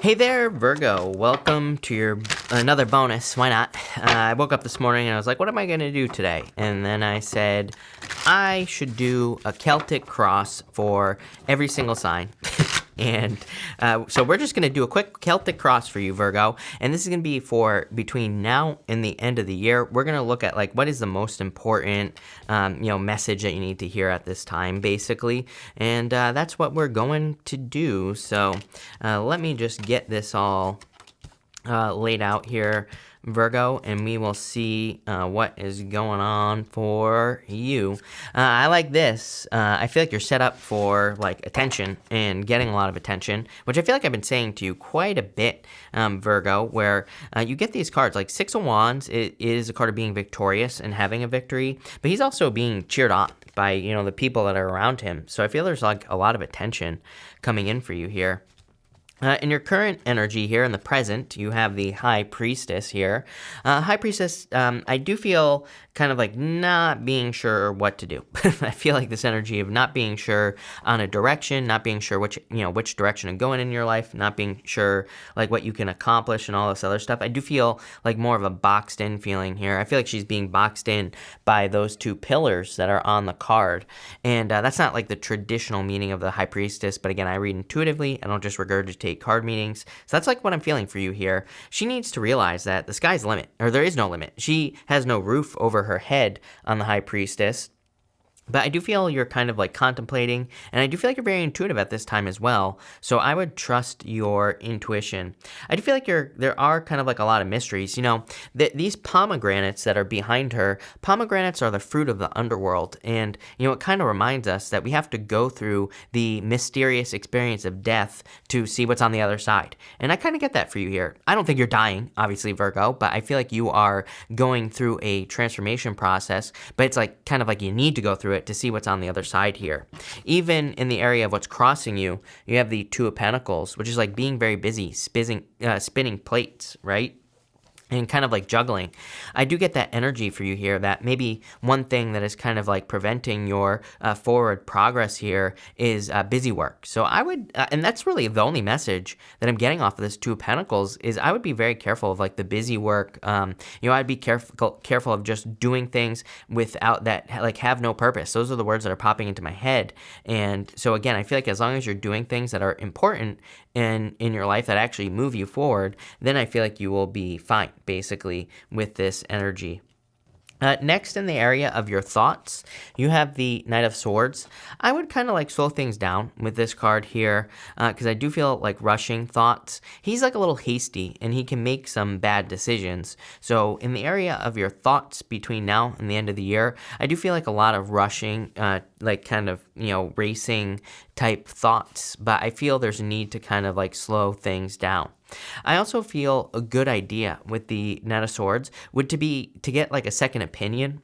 Hey there, Virgo. Welcome to your another bonus. Why not? I woke up this morning and I was like, what am I going to do today? And then I said, I should do a Celtic cross for every single sign. And so we're just going to do a quick Celtic cross for you, Virgo. And this is going to be for between now and the end of the year. We're going to look at like what is the most important, message that you need to hear at this time, basically. And that's what we're going to do. So let me just get this all laid out here, Virgo, and we will see what is going on for you. I like this. I feel like you're set up for like attention and getting a lot of attention, which I feel like I've been saying to you quite a bit, Virgo, where you get these cards like Six of Wands. It is a card of being victorious and having a victory, but he's also being cheered on by, the people that are around him. So I feel there's like a lot of attention coming in for you here. In your current energy here in the present, you have the High Priestess here. High Priestess, I do feel kind of like not being sure what to do. I feel like this energy of not being sure on a direction, not being sure which direction to go in your life, not being sure like what you can accomplish and all this other stuff. I do feel like more of a boxed in feeling here. I feel like she's being boxed in by those two pillars that are on the card. And that's not like the traditional meaning of the High Priestess, but again, I read intuitively. I don't just regurgitate card meanings. So that's like what I'm feeling for you here. She needs to realize that the sky's the limit, or there is no limit. She has no roof over her head on the High Priestess. But I do feel you're kind of like contemplating, and I do feel like you're very intuitive at this time as well. So I would trust your intuition. I do feel like there are kind of like a lot of mysteries. These pomegranates that are behind her, pomegranates are the fruit of the underworld. And, it kind of reminds us that we have to go through the mysterious experience of death to see what's on the other side. And I kind of get that for you here. I don't think you're dying, obviously, Virgo, but I feel like you are going through a transformation process, but it's like kind of like you need to go through it to see what's on the other side here. Even in the area of what's crossing you, you have the Two of Pentacles, which is like being very busy, spinning plates, right? And kind of like juggling. I do get that energy for you here, that maybe one thing that is kind of like preventing your forward progress here is busy work. So I would, and that's really the only message that I'm getting off of this Two of Pentacles, is I would be very careful of like the busy work. I'd be careful of just doing things without that, like have no purpose. Those are the words that are popping into my head. And so again, I feel like as long as you're doing things that are important in your life that actually move you forward, then I feel like you will be fine, basically, with this energy. Next, in the area of your thoughts, you have the Knight of Swords. I would kind of like slow things down with this card here, because I do feel like rushing thoughts. He's like a little hasty, and he can make some bad decisions. So in the area of your thoughts between now and the end of the year, I do feel like a lot of rushing, like kind of, racing type thoughts. But I feel there's a need to kind of like slow things down. I also feel a good idea with the Knight of Swords would to get like a second opinion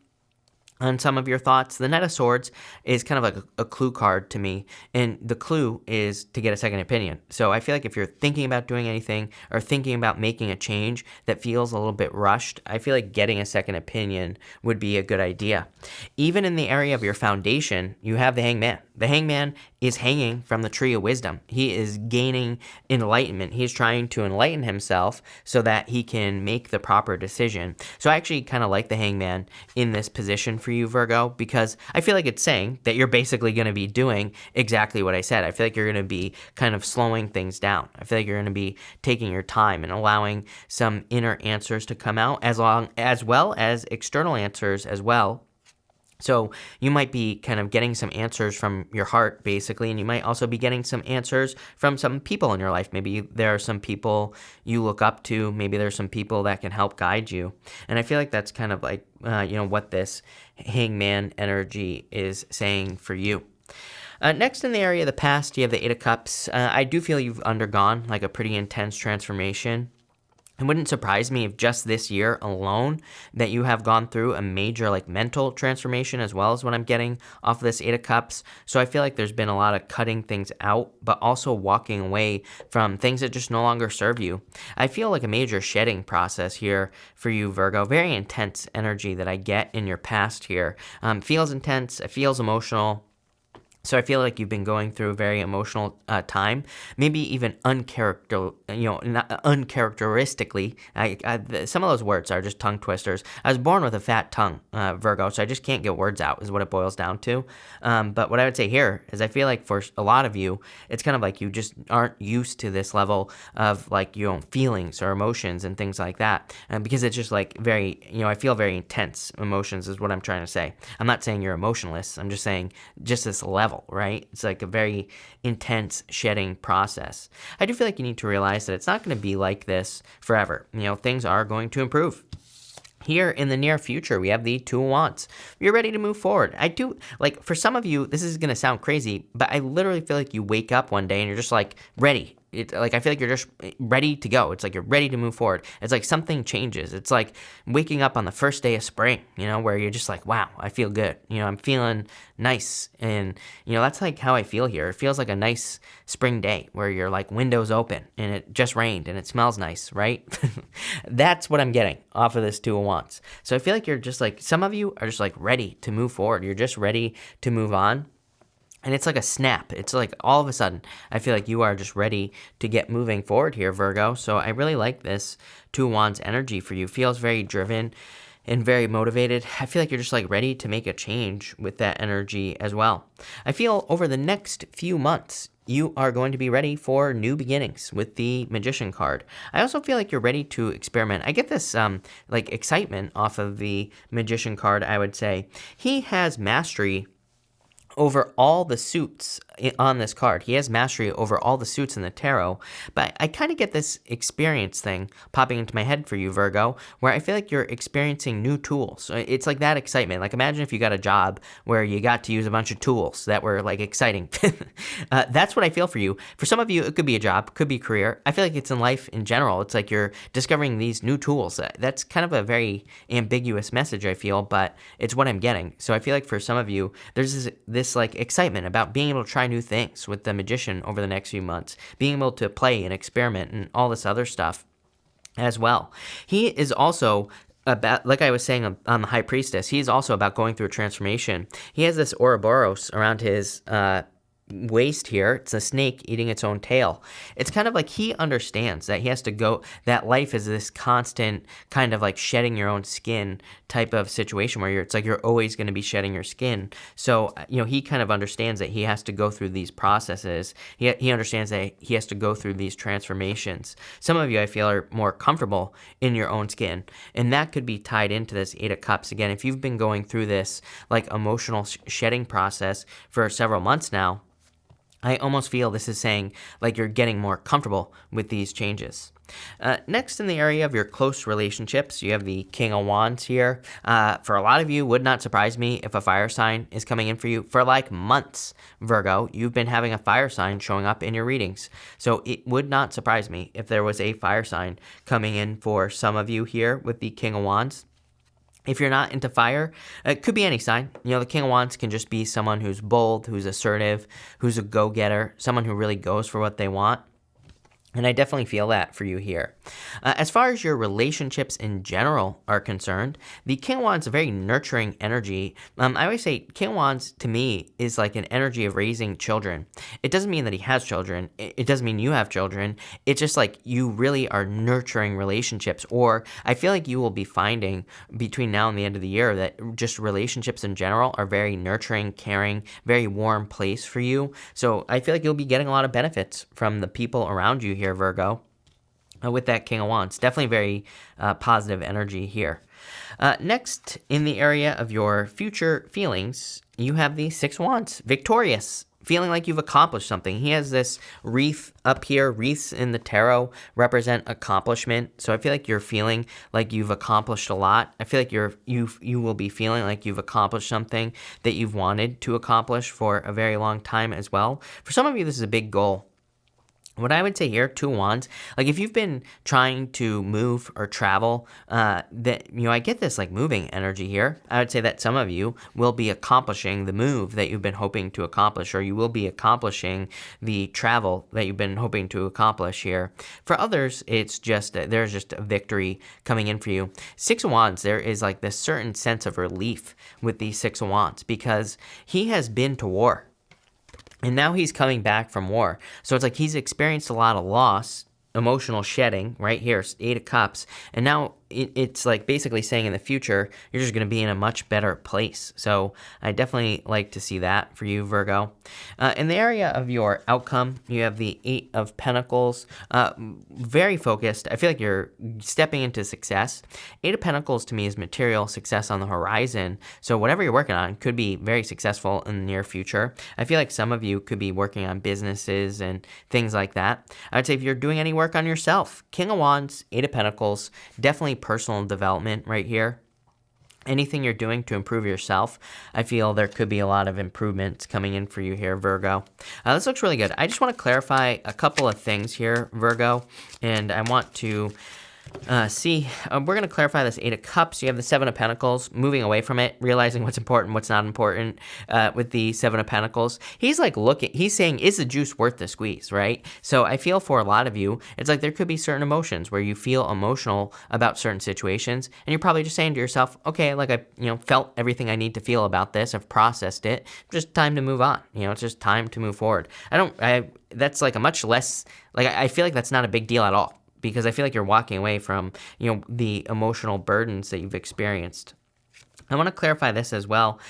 on some of your thoughts. The Knight of Swords is kind of like a clue card to me, and the clue is to get a second opinion. So I feel like if you're thinking about doing anything or thinking about making a change that feels a little bit rushed, I feel like getting a second opinion would be a good idea. Even in the area of your foundation, you have the Hangman. The Hangman is hanging from the Tree of Wisdom. He is gaining enlightenment. He's trying to enlighten himself so that he can make the proper decision. So I actually kind of like the Hangman in this position for you, Virgo, because I feel like it's saying that you're basically going to be doing exactly what I said. I feel like you're going to be kind of slowing things down. I feel like you're going to be taking your time and allowing some inner answers to come out, as well as external answers as well. So you might be kind of getting some answers from your heart, basically, and you might also be getting some answers from some people in your life. Maybe there are some people you look up to. Maybe there's some people that can help guide you. And I feel like that's kind of like, what this Hangman energy is saying for you. Next, in the area of the past, you have the Eight of Cups. I do feel you've undergone like a pretty intense transformation. It wouldn't surprise me if just this year alone that you have gone through a major like mental transformation, as well as what I'm getting off of this Eight of Cups. So I feel like there's been a lot of cutting things out, but also walking away from things that just no longer serve you. I feel like a major shedding process here for you, Virgo. Very intense energy that I get in your past here. Feels intense. It feels emotional. So I feel like you've been going through a very emotional time, maybe even not uncharacteristically. Some of those words are just tongue twisters. I was born with a fat tongue, Virgo, so I just can't get words out, is what it boils down to. But what I would say here is I feel like for a lot of you, it's kind of like you just aren't used to this level of like your own feelings or emotions and things like that, because it's just like very, I feel very intense emotions is what I'm trying to say. I'm not saying you're emotionless. I'm just saying just this level. Right? It's like a very intense shedding process. I do feel like you need to realize that it's not going to be like this forever. Things are going to improve. Here in the near future, we have the Two of Wands. You're ready to move forward. I do, like, for some of you, this is going to sound crazy, but I literally feel like you wake up one day and you're just like ready. I feel like you're just ready to go. It's like you're ready to move forward. It's like something changes. It's like waking up on the first day of spring, where you're just like, wow, I feel good. I'm feeling nice. And, that's like how I feel here. It feels like a nice spring day where you're like windows open and it just rained and it smells nice, right? That's what I'm getting off of this Two of Wands. So I feel like you're just like, some of you are just like ready to move forward. You're just ready to move on. And it's like a snap. It's like all of a sudden, I feel like you are just ready to get moving forward here, Virgo. So I really like this Two of Wands energy for you. Feels very driven and very motivated. I feel like you're just like ready to make a change with that energy as well. I feel over the next few months, you are going to be ready for new beginnings with the Magician card. I also feel like you're ready to experiment. I get this like excitement off of the Magician card, I would say. He has mastery over all the suits on this card. He has mastery over all the suits in the tarot, but I kind of get this experience thing popping into my head for you, Virgo, where I feel like you're experiencing new tools. It's like that excitement. Like imagine if you got a job where you got to use a bunch of tools that were like exciting. That's what I feel for you. For some of you, it could be a job, could be a career. I feel like it's in life in general. It's like you're discovering these new tools. That's kind of a very ambiguous message, I feel, but it's what I'm getting. So I feel like for some of you, there's this like excitement about being able to try new things with the Magician over the next few months, being able to play and experiment and all this other stuff as well. He is also about, like I was saying on the High Priestess, he's also about going through a transformation. He has this Ouroboros around his waist here. It's a snake eating its own tail. It's kind of like he understands that he has to go, that life is this constant kind of like shedding your own skin type of situation where it's like you're always going to be shedding your skin. So, he kind of understands that he has to go through these processes. He understands that he has to go through these transformations. Some of you, I feel, are more comfortable in your own skin, and that could be tied into this Eight of Cups. Again, if you've been going through this like emotional shedding process for several months now, I almost feel this is saying like you're getting more comfortable with these changes. Next, in the area of your close relationships, you have the King of Wands here. For a lot of you, would not surprise me if a fire sign is coming in for you. For like months, Virgo, you've been having a fire sign showing up in your readings. So it would not surprise me if there was a fire sign coming in for some of you here with the King of Wands. If you're not into fire, it could be any sign. The King of Wands can just be someone who's bold, who's assertive, who's a go-getter, someone who really goes for what they want. And I definitely feel that for you here. As far as your relationships in general are concerned, the King of Wands is a very nurturing energy. I always say King of Wands, to me, is like an energy of raising children. It doesn't mean that he has children. It doesn't mean you have children. It's just like you really are nurturing relationships. Or I feel like you will be finding between now and the end of the year that just relationships in general are very nurturing, caring, very warm place for you. So I feel like you'll be getting a lot of benefits from the people around you here, Virgo, with that King of Wands. Definitely very positive energy here. Next, in the area of your future feelings, you have the Six of Wands, victorious, feeling like you've accomplished something. He has this wreath up here. Wreaths in the tarot represent accomplishment. So I feel like you're feeling like you've accomplished a lot. I feel like you will be feeling like you've accomplished something that you've wanted to accomplish for a very long time as well. For some of you, this is a big goal. What I would say here, Two of Wands, like if you've been trying to move or travel, I get this like moving energy here. I would say that some of you will be accomplishing the move that you've been hoping to accomplish, or you will be accomplishing the travel that you've been hoping to accomplish here. For others, it's just, there's just a victory coming in for you. Six of Wands, there is like this certain sense of relief with the Six of Wands because he has been to war. And now he's coming back from war. So it's like he's experienced a lot of loss, emotional shedding right here, Eight of Cups. And now it's like basically saying in the future, you're just going to be in a much better place. So I definitely like to see that for you, Virgo. In the area of your outcome, you have the Eight of Pentacles. Very focused. I feel like you're stepping into success. Eight of Pentacles to me is material success on the horizon. So whatever you're working on could be very successful in the near future. I feel like some of you could be working on businesses and things like that. I would say if you're doing any work on yourself, King of Wands, Eight of Pentacles, definitely personal development right here. Anything you're doing to improve yourself, I feel there could be a lot of improvements coming in for you here, Virgo. This looks really good. I just want to clarify a couple of things here, Virgo, and I want to we're going to clarify this Eight of Cups. You have the Seven of Pentacles, moving away from it, realizing what's important, what's not important with the Seven of Pentacles. He's like he's saying, is the juice worth the squeeze, right? So I feel for a lot of you, it's like there could be certain emotions where you feel emotional about certain situations, and you're probably just saying to yourself, okay, like I felt everything I need to feel about this, I've processed it, just time to move on. It's just time to move forward. That's like a much less, like I feel like that's not a big deal at all, because I feel like you're walking away from, the emotional burdens that you've experienced. I want to clarify this as well.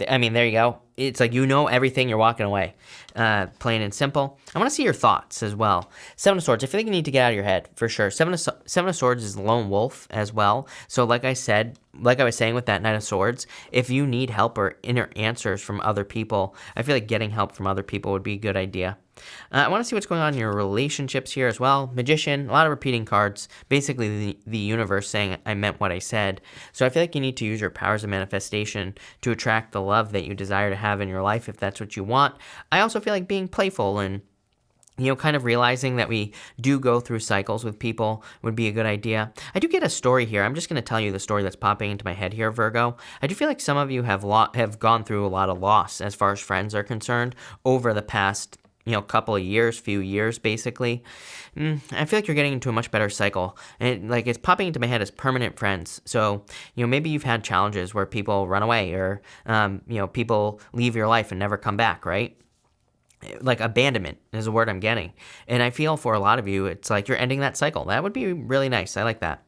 I mean, there you go. It's like everything, you're walking away. Plain and simple. I want to see your thoughts as well. Seven of Swords. I feel like you need to get out of your head, for sure. Seven of Swords is lone wolf as well. So like I was saying with that Knight of Swords, if you need help or inner answers from other people, I feel like getting help from other people would be a good idea. I want to see what's going on in your relationships here as well. Magician, a lot of repeating cards. Basically, the universe saying I meant what I said. So I feel like you need to use your powers of manifestation to attract the love that you desire to have in your life, if that's what you want. I also feel like being playful and kind of realizing that we do go through cycles with people would be a good idea. I do get a story here. I'm just going to tell you the story that's popping into my head here, Virgo. I do feel like some of you have gone through a lot of loss as far as friends are concerned over the past couple of years, few years, basically. I feel like you're getting into a much better cycle. And it's popping into my head as permanent friends. So, maybe you've had challenges where people run away or, people leave your life and never come back, right? Like abandonment is a word I'm getting. And I feel for a lot of you, it's like you're ending that cycle. That would be really nice. I like that.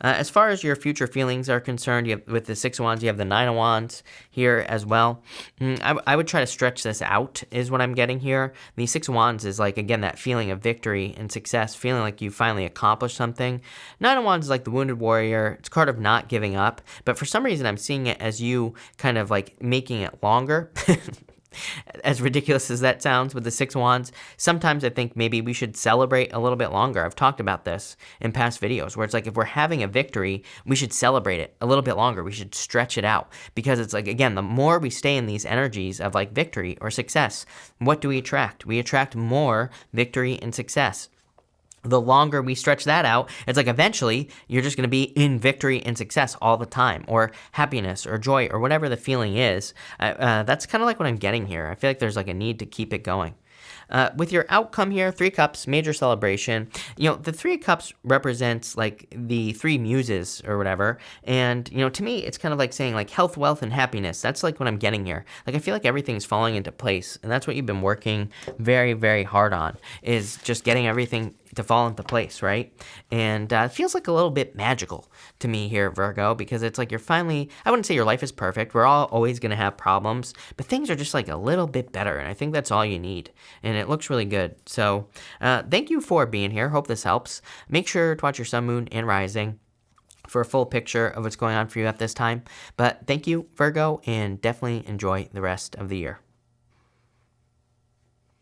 As far as your future feelings are concerned, with the Six of Wands, you have the Nine of Wands here as well. I would try to stretch this out, is what I'm getting here. The Six of Wands is like, again, that feeling of victory and success, feeling like you finally accomplished something. Nine of Wands is like the wounded warrior. It's a card of not giving up. But for some reason, I'm seeing it as you kind of like making it longer. As ridiculous as that sounds with the Six of Wands, sometimes I think maybe we should celebrate a little bit longer. I've talked about this in past videos where it's like if we're having a victory, we should celebrate it a little bit longer. We should stretch it out because it's like, again, the more we stay in these energies of like victory or success, what do we attract? We attract more victory and success. The longer we stretch that out, it's like eventually you're just going to be in victory and success all the time, or happiness or joy or whatever the feeling is. That's kind of like what I'm getting here. I feel like there's like a need to keep it going. With your outcome here, Three Cups, major celebration. The Three Cups represents like the three muses or whatever. And, to me, it's kind of like saying like health, wealth, and happiness. That's like what I'm getting here. Like, I feel like everything's falling into place. And that's what you've been working very, very hard on, is just getting everything to fall into place, right? And it feels like a little bit magical to me here, Virgo, because it's like you're finally, I wouldn't say your life is perfect. We're all always going to have problems, but things are just like a little bit better. And I think that's all you need. And it looks really good. So thank you for being here. Hope this helps. Make sure to watch your sun, moon, and rising for a full picture of what's going on for you at this time. But thank you, Virgo, and definitely enjoy the rest of the year.